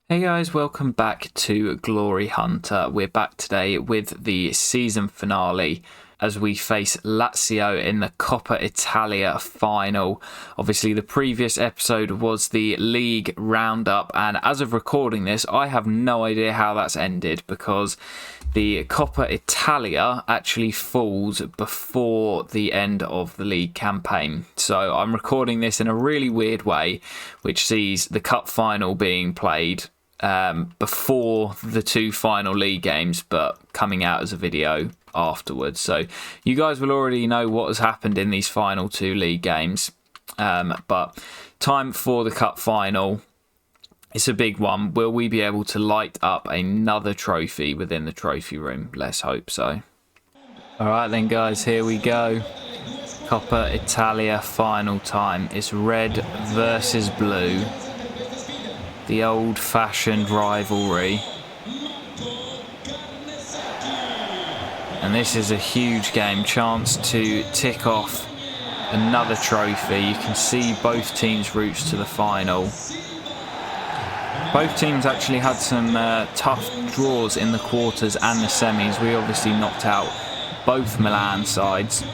Hey guys, welcome back to Glory Hunter. We're back today with the season finale as we face Lazio in the Coppa Italia final. Obviously, the previous episode was the league roundup, and as of recording this, I have no idea how that's ended because the Coppa Italia actually falls before the end of the league campaign. So I'm recording this in a really weird way, which sees the cup final being played before the two final league games, but coming out as a video afterwards. So you guys will already know what has happened in these final two league games, but time for the cup final. It's a big one. Will we be able to light up another trophy within the trophy room? Let's hope so. Alright then guys, here we go. Coppa Italia final time. It's red versus blue. The old-fashioned rivalry. And this is a huge game. Chance to tick off another trophy. You can see both teams' routes to the final. Both teams actually had some tough draws in the quarters and the semis. We obviously knocked out both Milan sides.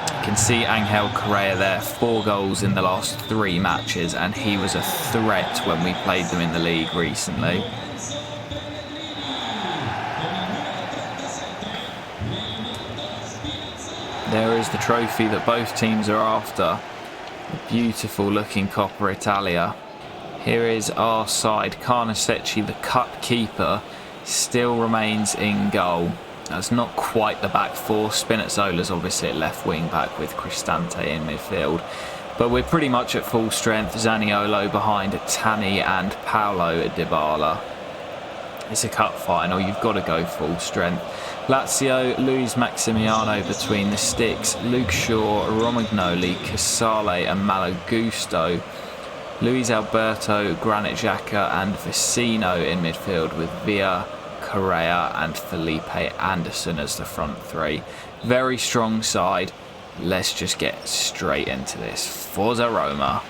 You can see Angel Correa there, 4 goals in the last 3 matches, and he was a threat when we played them in the league recently. There is the trophy that both teams are after. A beautiful looking Coppa Italia. Here is our side. Carnesecchi, the cup keeper, still remains in goal. That's not quite the back four. Spinazzola's obviously at left wing back with Cristante in midfield. But we're pretty much at full strength. Zaniolo behind Tammy and Paulo Dybala. It's a cup final. You've got to go full strength. Lazio, Luis Maximiano between the sticks. Luke Shaw, Romagnoli, Casale and Malo Gusto. Luis Alberto, Granit Xhaka and Vecino in midfield with Villa, Correa and Felipe Anderson as the front three. Very strong side. Let's just get straight into this. Forza Roma.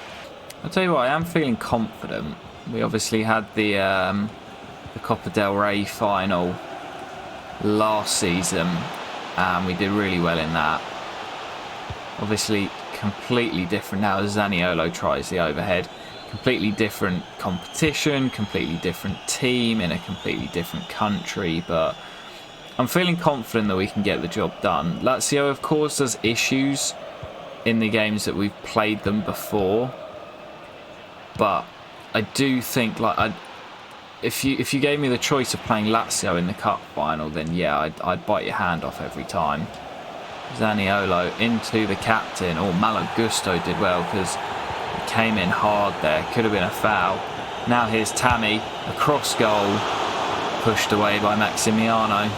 I'll tell you what, I am feeling confident. We obviously had the Coppa del Rey final last season and we did really well in that. Obviously completely different now as Zaniolo tries the overhead. Completely different competition, completely different team in a completely different country, but I'm feeling confident that we can get the job done. Lazio have caused us issues in the games that we've played them before, but I do think if you gave me the choice of playing Lazio in the cup final, then yeah, I'd bite your hand off every time. Zaniolo into the captain. Oh, Malo Gusto did well because he came in hard there. Could have been a foul. Now here's Tammy. A cross goal. Pushed away by Maximiano.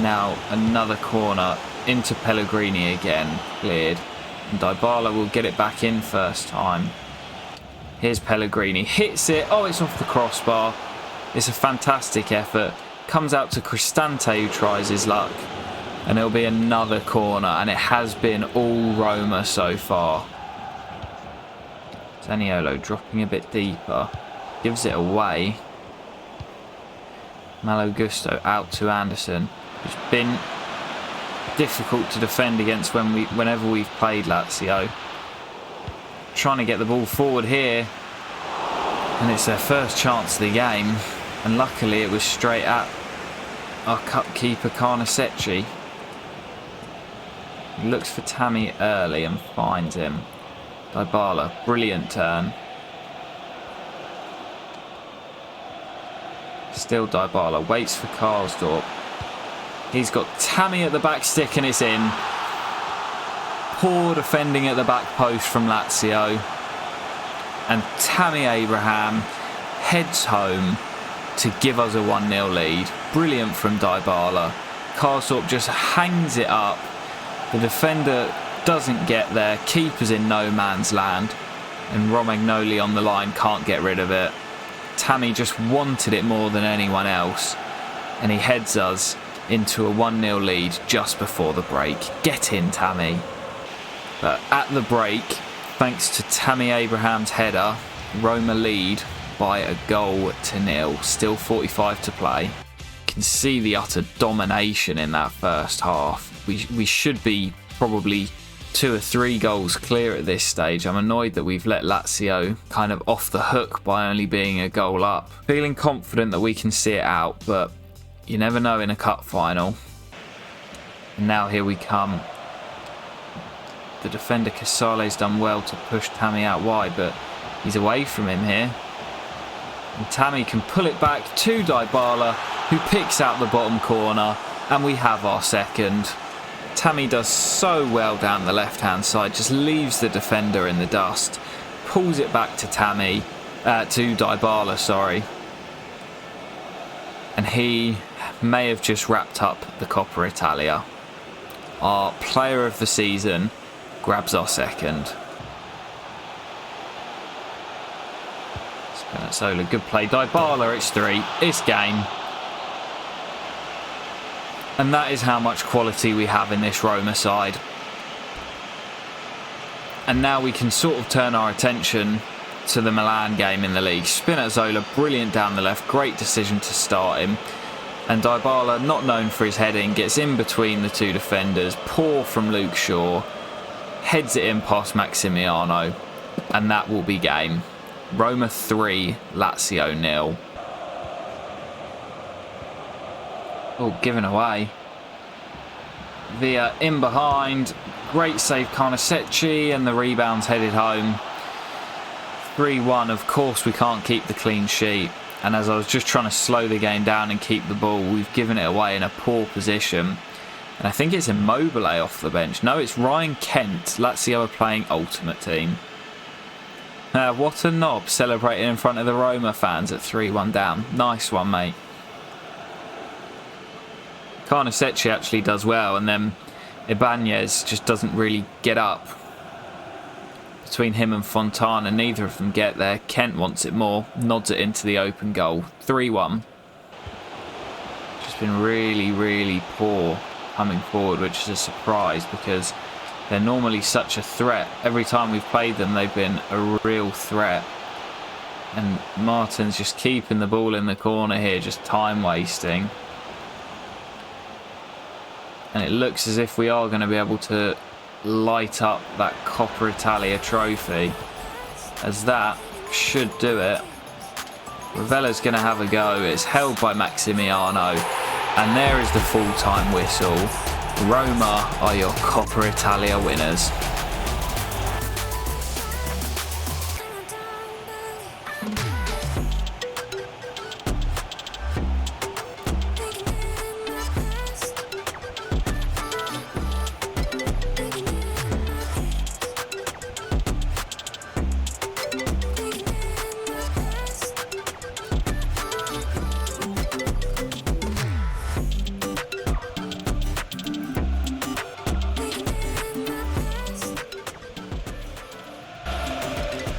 Now another corner. Into Pellegrini again. Cleared. And Dybala will get it back in first time. Here's Pellegrini. Hits it. Oh, it's off the crossbar. It's a fantastic effort. Comes out to Cristante who tries his luck. And it'll be another corner. And it has been all Roma so far. Zaniolo dropping a bit deeper. Gives it away. Malo Gusto out to Anderson. It's been difficult to defend against whenever we've played Lazio. Trying to get the ball forward here. And it's their first chance of the game. And luckily it was straight at our cup keeper Carnesecchi. He looks for Tammy early and finds him. Dybala, brilliant turn. Still Dybala, waits for Karsdorp. He's got Tammy at the back stick and it's in. Poor defending at the back post from Lazio. And Tammy Abraham heads home to give us a 1-0 lead. Brilliant from Dybala. Karsdorp just hangs it up. The defender doesn't get there. Keeper's in no man's land. And Romagnoli on the line can't get rid of it. Tammy just wanted it more than anyone else. And he heads us into a 1-0 lead just before the break. Get in, Tammy. But at the break, thanks to Tammy Abraham's header, Roma lead by a goal to nil. Still 45 to play. You can see the utter domination in that first half. We should be probably 2 or 3 goals clear at this stage. I'm annoyed that we've let Lazio kind of off the hook by only being a goal up. Feeling confident that we can see it out, but you never know in a cup final. And now here we come. The defender Casale's done well to push Tammy out wide, but he's away from him here. And Tammy can pull it back to Dybala, who picks out the bottom corner, and we have our second. Tammy does so well down the left-hand side, just leaves the defender in the dust, pulls it back to Dybala, sorry. And he may have just wrapped up the Coppa Italia. Our player of the season grabs our second. Spinazzola, good play. Dybala, it's 3. It's game. And that is how much quality we have in this Roma side. And now we can sort of turn our attention to the Milan game in the league. Spinazzola, brilliant down the left. Great decision to start him. And Dybala, not known for his heading, gets in between the 2 defenders. Poor from Luke Shaw. Heads it in past Maximiano. And that will be game. Roma 3, Lazio 0. Oh, given away. Villa in behind. Great save, Carnesecchi, and the rebound's headed home. 3-1. Of course, we can't keep the clean sheet. And as I was just trying to slow the game down and keep the ball, we've given it away in a poor position. And I think it's Immobile off the bench. No, it's Ryan Kent. Lazio are playing Ultimate Team. What a knob, celebrating in front of the Roma fans at 3-1 down. Nice one, mate. Carnesecchi actually does well, and then Ibanez just doesn't really get up. Between him and Fontana, neither of them get there. Kent wants it more, nods it into the open goal. 3-1. Just been really, really poor coming forward, which is a surprise because they're normally such a threat. Every time we've played them, they've been a real threat. And Martin's just keeping the ball in the corner here, just time wasting. And it looks as if we are going to be able to light up that Coppa Italia Trophy, as that should do it. Ravella's going to have a go. It's held by Maximiano. And there is the full-time whistle. Roma are your Coppa Italia winners.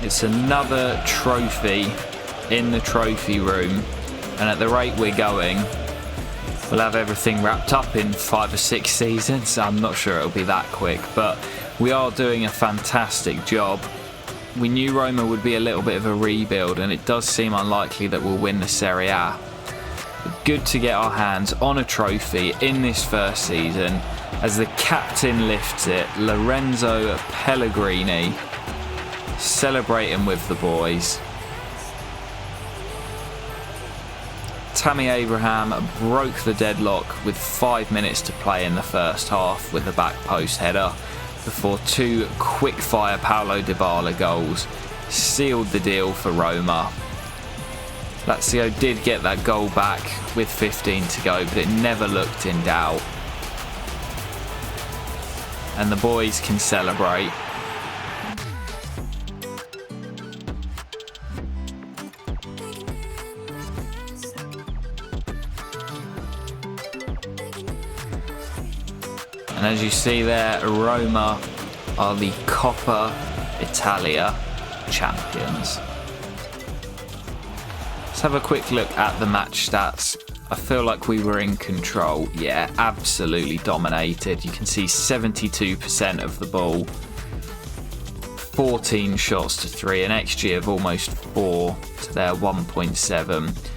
It's another trophy in the trophy room, and at the rate we're going, we'll have everything wrapped up in 5 or 6 seasons. I'm not sure it'll be that quick, but we are doing a fantastic job. We knew Roma would be a little bit of a rebuild, and it does seem unlikely that we'll win the Serie A. But good to get our hands on a trophy in this first season as the captain lifts it, Lorenzo Pellegrini, celebrating with the boys. Tammy Abraham broke the deadlock with 5 minutes to play in the first half with a back post header before 2 quick-fire Paulo Dybala goals sealed the deal for Roma. Lazio did get that goal back with 15 to go, but it never looked in doubt. And the boys can celebrate. And as you see there, Roma are the Coppa Italia champions. Let's have a quick look at the match stats. I feel like we were in control. Yeah, absolutely dominated. You can see 72% of the ball. 14 shots to 3, an XG of almost 4 to their 1.7.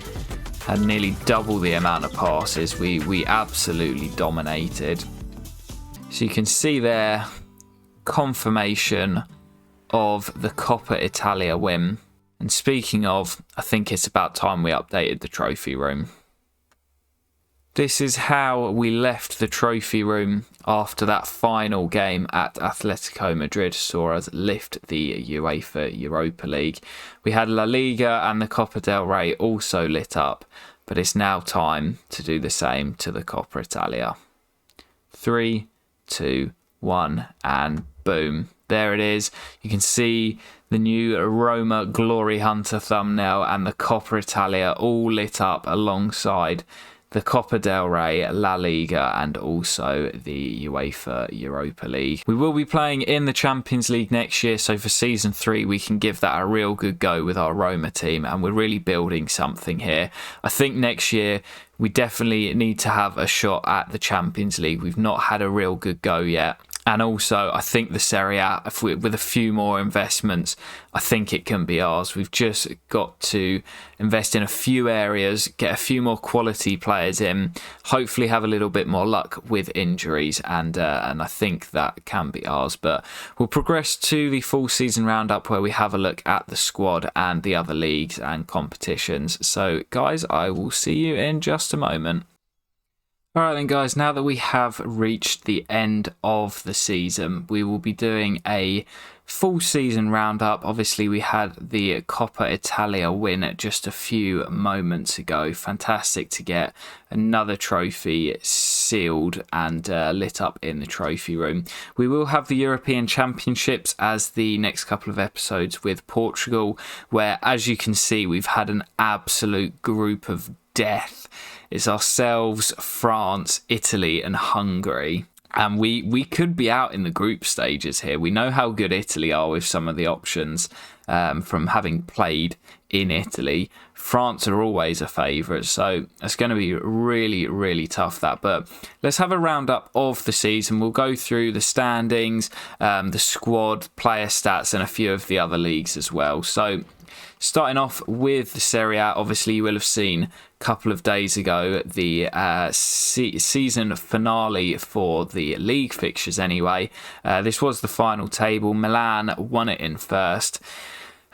Had nearly double the amount of passes. We absolutely dominated. So you can see there, confirmation of the Coppa Italia win. And speaking of, I think it's about time we updated the trophy room. This is how we left the trophy room after that final game at Atletico Madrid saw us lift the UEFA Europa League. We had La Liga and the Coppa del Rey also lit up, but it's now time to do the same to the Coppa Italia. 3, 2, 1, and boom. There it is. You can see the new Roma Glory Hunter thumbnail and the Coppa Italia all lit up alongside the Coppa del Rey, La Liga, and also the UEFA Europa League. We will be playing in the Champions League next year, so for Season 3 we can give that a real good go with our Roma team, and we're really building something here. I think next year we definitely need to have a shot at the Champions League. We've not had a real good go yet. And also, I think the Serie A, with a few more investments, I think it can be ours. We've just got to invest in a few areas, get a few more quality players in, hopefully have a little bit more luck with injuries, and I think that can be ours. But we'll progress to the full season roundup where we have a look at the squad and the other leagues and competitions. So, guys, I will see you in just a moment. Alright then guys, now that we have reached the end of the season, we will be doing a full season roundup. Obviously we had the Coppa Italia win just a few moments ago. Fantastic to get another trophy sealed and lit up in the trophy room. We will have the European Championships as the next couple of episodes with Portugal, where as you can see we've had an absolute group of death. It's ourselves, France, Italy and Hungary. And we could be out in the group stages here. We know how good Italy are with some of the options from having played in Italy. France are always a favourite, so it's going to be really, really tough that. But let's have a roundup of the season. We'll go through the standings, the squad, player stats and a few of the other leagues as well. So starting off with the Serie A, obviously you will have seen a couple of days ago the season finale for the league fixtures anyway. This was the final table. Milan won it in first.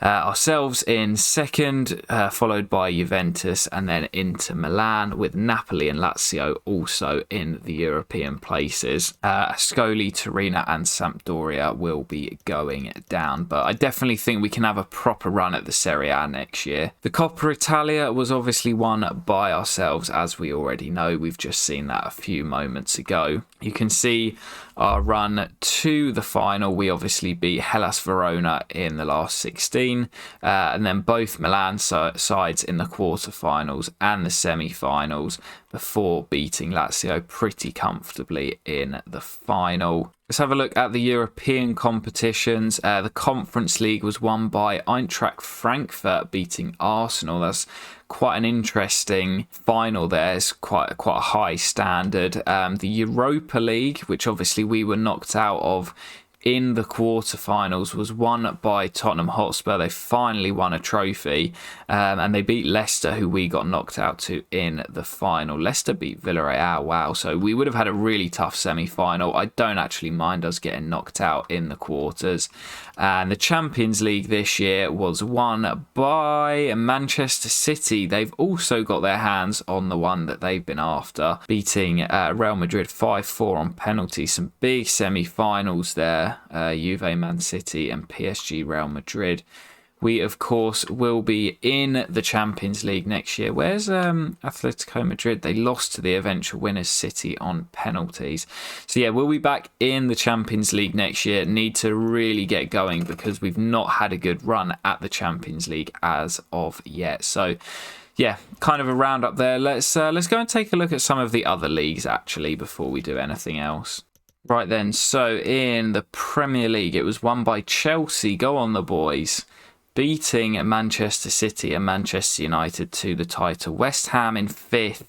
Ourselves in second, followed by Juventus and then Inter Milan, with Napoli and Lazio also in the European places. Ascoli, Torino and Sampdoria will be going down, but I definitely think we can have a proper run at the Serie A next year. The Coppa Italia was obviously won by ourselves, as we already know. We've just seen that a few moments ago. You can see our run to the final. We obviously beat Hellas Verona in the last 16, and then both Milan sides in the quarterfinals and the semi-finals before beating Lazio pretty comfortably in the final. Let's have a look at the European competitions. The Conference League was won by Eintracht Frankfurt beating Arsenal. That's quite an interesting final there. It's quite a high standard. The Europa League, which obviously we were knocked out of in the quarterfinals, was won by Tottenham Hotspur. They finally won a trophy, and they beat Leicester, who we got knocked out to in the final. Leicester beat Villarreal. Wow, so we would have had a really tough semi-final. I don't actually mind us getting knocked out in the quarters. And the Champions League this year was won by Manchester City. They've also got their hands on the one that they've been after, beating Real Madrid 5-4 on penalties. Some big semi-finals there. Juve, Man City and PSG Real Madrid. We, of course, will be in the Champions League next year. Where's Atletico Madrid? They lost to the eventual winners City on penalties. So, yeah, we'll be back in the Champions League next year. Need to really get going because we've not had a good run at the Champions League as of yet. So, yeah, kind of a roundup there. Let's go and take a look at some of the other leagues, actually, before we do anything else. Right then, so in the Premier League, it was won by Chelsea. Go on, the boys. Beating Manchester City and Manchester United to the title. West Ham in 5th.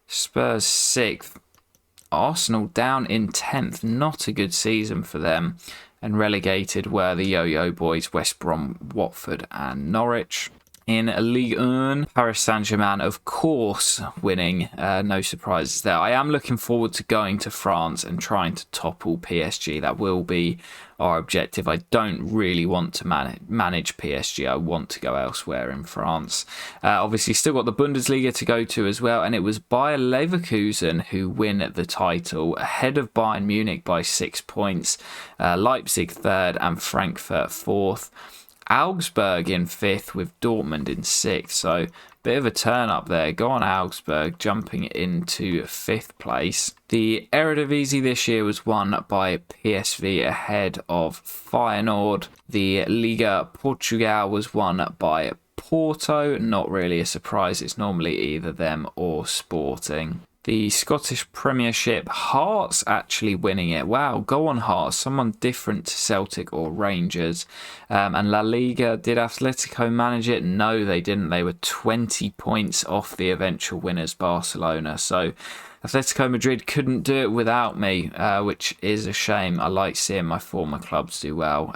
Spurs 6th. Arsenal down in 10th. Not a good season for them. And relegated were the Yo-Yo Boys, West Brom, Watford and Norwich. In Ligue 1, Paris Saint-Germain, of course, winning. No surprises there. I am looking forward to going to France and trying to topple PSG. That will be our objective. I don't really want to manage PSG. I want to go elsewhere in France. Obviously, still got the Bundesliga to go to as well. And it was Bayer Leverkusen who win the title, ahead of Bayern Munich by 6 points. Leipzig third and Frankfurt fourth. Augsburg in 5th with Dortmund in 6th, so bit of a turn up there. Go on Augsburg, jumping into 5th place. The Eredivisie this year was won by PSV ahead of Feyenoord. The Liga Portugal was won by Porto. Not really a surprise, it's normally either them or Sporting. The Scottish Premiership, Hearts actually winning it. Wow, go on Hearts. Someone different to Celtic or Rangers. And La Liga, did Atletico manage it? No, they didn't. They were 20 points off the eventual winners, Barcelona. So Atletico Madrid couldn't do it without me, which is a shame. I like seeing my former clubs do well.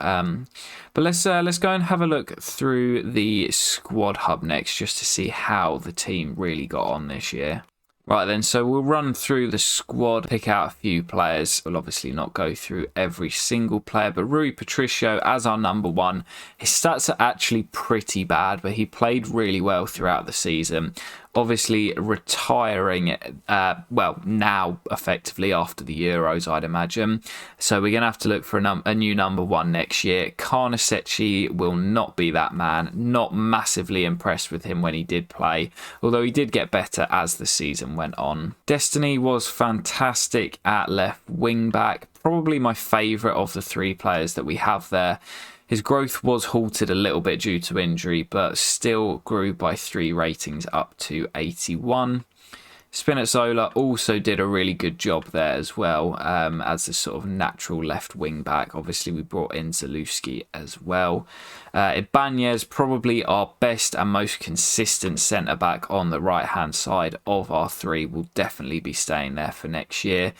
But let's go and have a look through the squad hub next, just to see how the team really got on this year. Right then, so we'll run through the squad, pick out a few players. We'll obviously not go through every single player, but Rui Patricio as our number one. His stats are actually pretty bad, but he played really well throughout the season. Obviously retiring, well, now effectively after the Euros, I'd imagine. So we're going to have to look for a new number one next year. Carnesecchi will not be that man. Not massively impressed with him when he did play, although he did get better as the season went on. Destiny was fantastic at left wing back. Probably my favourite of the three players that we have there. His growth was halted a little bit due to injury, but still grew by 3 ratings up to 81. Spinazzola also did a really good job there as well, as the sort of natural left wing back. Obviously, we brought in Zalewski as well. Ibanez, probably our best and most consistent centre back on the right hand side of our three, will definitely be staying there for next year.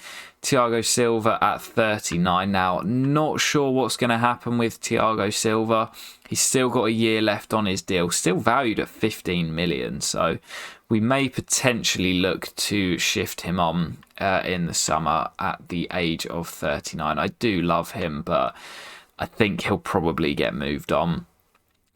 Thiago Silva at 39 now. Not sure what's going to happen with Thiago Silva. He's still got a year left on his deal, still valued at 15 million. So we may potentially look to shift him on in the summer at the age of 39. I do love him, but I think he'll probably get moved on.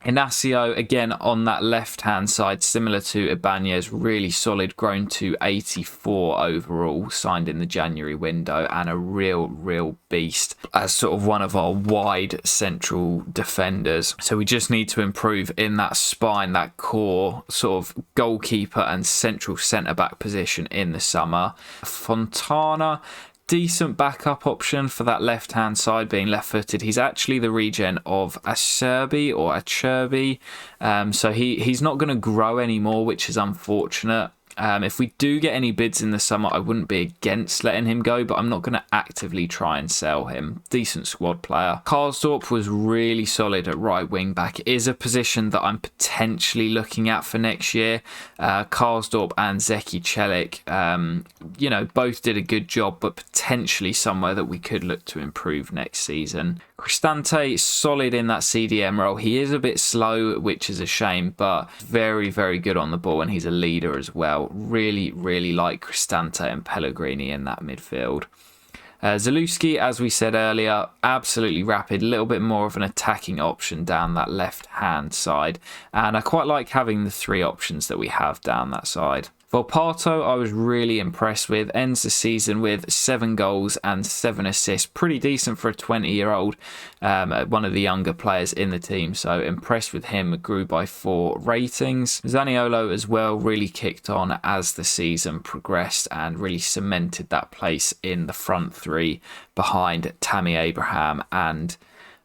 Inacio, again, on that left-hand side, similar to Ibanez, really solid, grown to 84 overall, signed in the January window, and a real beast as sort of one of our wide central defenders. So we just need to improve in that spine, that core sort of goalkeeper and central centre-back position in the summer. Fontana, decent backup option for that left-hand side, being left-footed. He's actually the regen of Acerbi or Acerbi, so he's not going to grow anymore, which is unfortunate. If we do get any bids in the summer, I wouldn't be against letting him go, but I'm not going to actively try and sell him. Decent squad player. Karsdorp was really solid at right wing back. It is a position that I'm potentially looking at for next year. Karsdorp and Zeki Celik, you know, both did a good job, but potentially somewhere that we could look to improve next season. Cristante, solid in that CDM role. He is a bit slow, which is a shame, but very good on the ball, and he's a leader as well. Really like Cristante and Pellegrini in that midfield. Zalewski, as we said earlier, absolutely rapid, a little bit more of an attacking option down that left-hand side, and I quite like having the 3 options that we have down that side. Volpato, I was really impressed with. Ends the season with 7 goals and 7 assists. Pretty decent for a 20-year-old, one of the younger players in the team. So impressed with him. Grew by 4 ratings. Zaniolo as well really kicked on as the season progressed and really cemented that place in the front 3 behind Tammy Abraham and,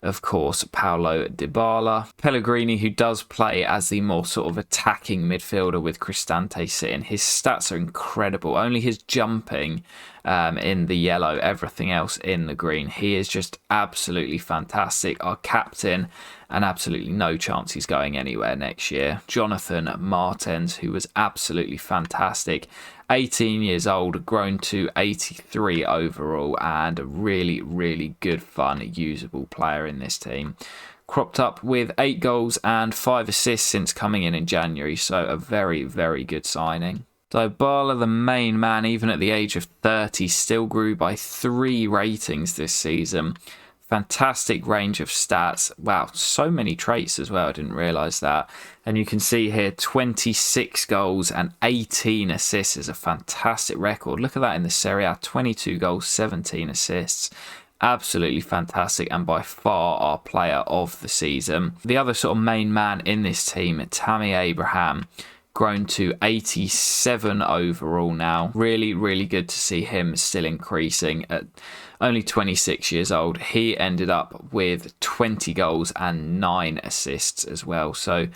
of course, Paulo Dybala. Pellegrini, who does play as the more sort of attacking midfielder with Cristante sitting. His stats are incredible. Only his jumping in the yellow, everything else in the green. He is just absolutely fantastic. Our captain and absolutely no chance he's going anywhere next year. Jonathan Martens, who was absolutely fantastic, 18 years old, grown to 83 overall, and a really, really good, fun, usable player in this team. Cropped up with 8 goals and 5 assists since coming in January, so a very, very good signing. Dybala, the main man, even at the age of 30, still grew by 3 ratings this season. Fantastic range of stats. Wow, so many traits as well. I didn't realise that. And you can see here 26 goals and 18 assists is a fantastic record. Look at that in the Serie A. 22 goals, 17 assists. Absolutely fantastic, and by far our player of the season. The other sort of main man in this team, Tammy Abraham, grown to 87 overall now. Really, really good to see him still increasing at only 26 years old. He ended up with 20 goals and 9 assists as well. So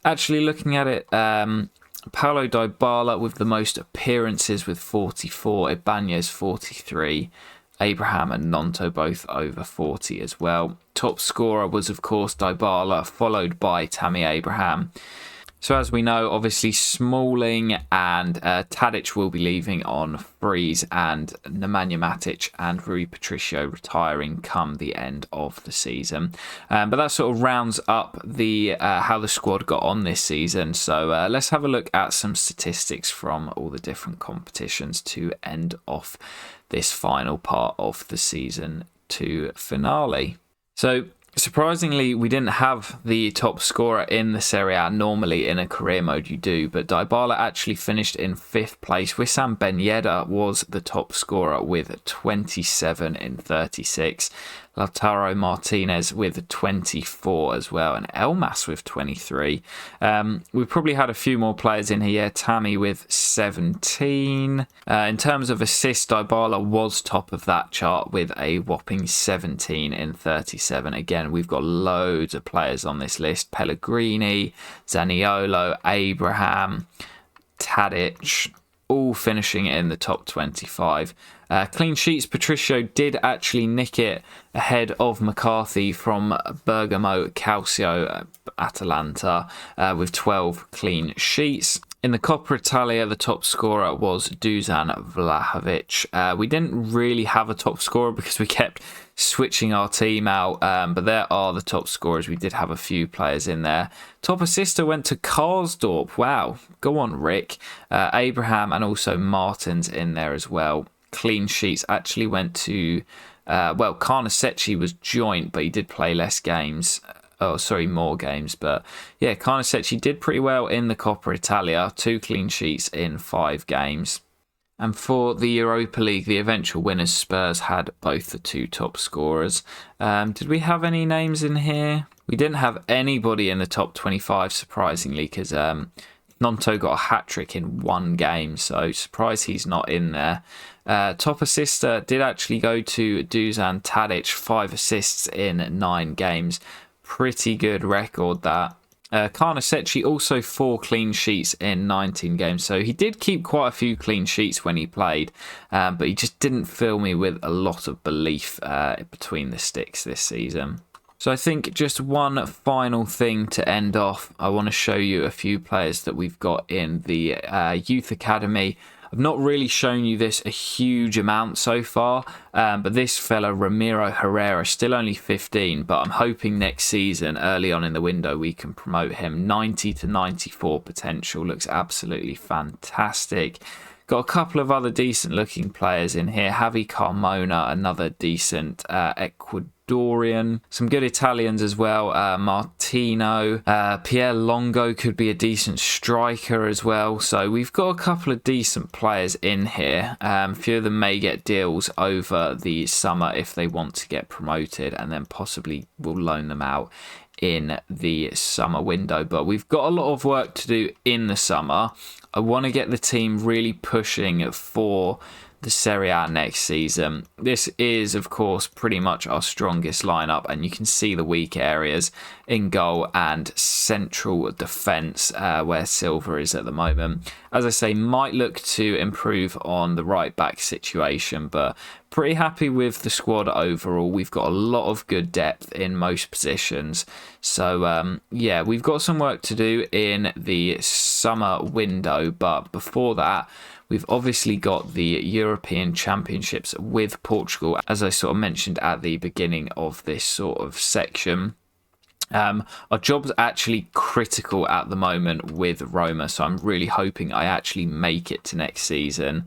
actually looking at it, Paulo Dybala with the most appearances with 44, Ibanez 43, Abraham and Nonto both over 40 as well. Top scorer was of course Dybala, followed by Tammy Abraham. So as we know, obviously Smalling and Tadic will be leaving on frees, and Nemanja Matic and Rui Patricio retiring come the end of the season. But that sort of rounds up the how the squad got on this season. So let's have a look at some statistics from all the different competitions to end off this final part of the season 2 finale. So surprisingly, we didn't have the top scorer in the Serie A. Normally in a career mode you do, but Dybala actually finished in 5th place. Wissam Ben Yedder was the top scorer with 27 in 36. Lautaro Martinez with 24 as well, and Elmas with 23. We probably had a few more players in here. Tammy with 17. In terms of assists, Dybala was top of that chart with a whopping 17 in 37. Again, we've got loads of players on this list. Pellegrini, Zaniolo, Abraham, Tadic, all finishing in the top 25. Clean sheets, Patricio did actually nick it ahead of McCarthy from Bergamo Calcio Atalanta with 12 clean sheets. In the Coppa Italia, the top scorer was Dusan Vlahovic. We didn't really have a top scorer because we kept switching our team out, but there are the top scorers. We did have a few players in there. Top assister went to Karsdorp. Wow, go on, Rick. Abraham and also Martins in there as well. Clean sheets actually went to, well, Carnesecchi was joint, but he did play less games. Oh, sorry, more games. But yeah, Carnesecchi did pretty well in the Coppa Italia. 2 clean sheets in 5 games. And for the Europa League, the eventual winners, Spurs, had both the 2 top scorers. Did we have any names in here? We didn't have anybody in the top 25, surprisingly, because Nonto got a hat-trick in 1 game, so surprised he's not in there. Top assister did actually go to Dusan Tadic, 5 assists in 9 games. Pretty good record, that. Carnesecchi also 4 clean sheets in 19 games, so he did keep quite a few clean sheets when he played, but he just didn't fill me with a lot of belief between the sticks this season. So I think just one final thing to end off, I want to show you a few players that we've got in the youth academy. I've not really shown you this a huge amount so far, but this fella, Ramiro Herrera, still only 15, but I'm hoping next season, early on in the window, we can promote him. 90 to 94 potential, looks absolutely fantastic. Got a couple of other decent looking players in here. Javi Carmona, another decent Ecuadorian. Some good Italians as well. Martino. Pierre Longo could be a decent striker as well. So we've got a couple of decent players in here. A few of them may get deals over the summer if they want to get promoted, and then possibly we'll loan them out in the summer window. But we've got a lot of work to do in the summer. I want to get the team really pushing for the Serie A next season. This is, of course, pretty much our strongest lineup, and you can see the weak areas in goal and central defence where Silva is at the moment. As I say, might look to improve on the right back situation, but pretty happy with the squad overall. We've got a lot of good depth in most positions. So, yeah, we've got some work to do in the summer window. But before that, we've obviously got the European Championships with Portugal, as I sort of mentioned at the beginning of this sort of section. Our job's actually critical at the moment with Roma, so I'm really hoping I actually make it to next season.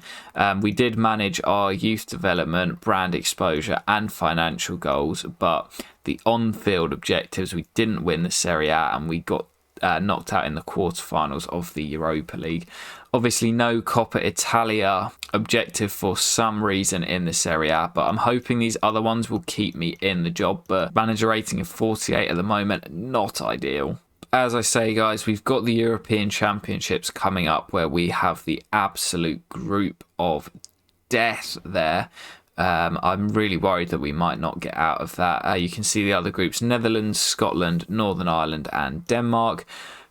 We did manage our youth development, brand exposure and financial goals, but the on-field objectives, we didn't win the Serie A and we got knocked out in the quarterfinals of the Europa League. Obviously no Coppa Italia objective for some reason in the Serie A, but I'm hoping these other ones will keep me in the job. But manager rating of 48 at the moment, not ideal. As I say, guys, we've got the European Championships coming up where we have the absolute group of death there. I'm really worried that we might not get out of that. You can see the other groups: Netherlands, Scotland, Northern Ireland and Denmark,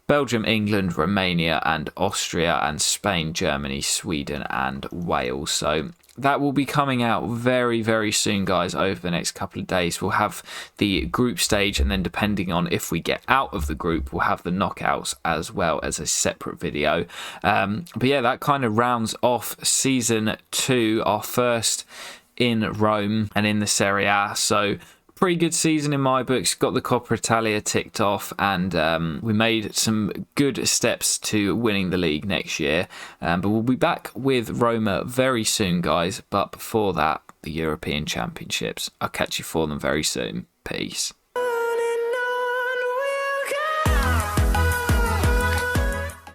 Belgium, England, Romania and Austria, and Spain, Germany, Sweden and Wales. So that will be coming out very, very soon, guys, over the next couple of days. We'll have the group stage, and then depending on if we get out of the group, we'll have the knockouts as well as a separate video. But yeah, that kind of rounds off Season 2, our first in Rome and in the Serie A. So pretty good season in my books. Got the Coppa Italia ticked off, and we made some good steps to winning the league next year. But we'll be back with Roma very soon, guys. But before that, the European Championships. I'll catch you for them very soon. Peace.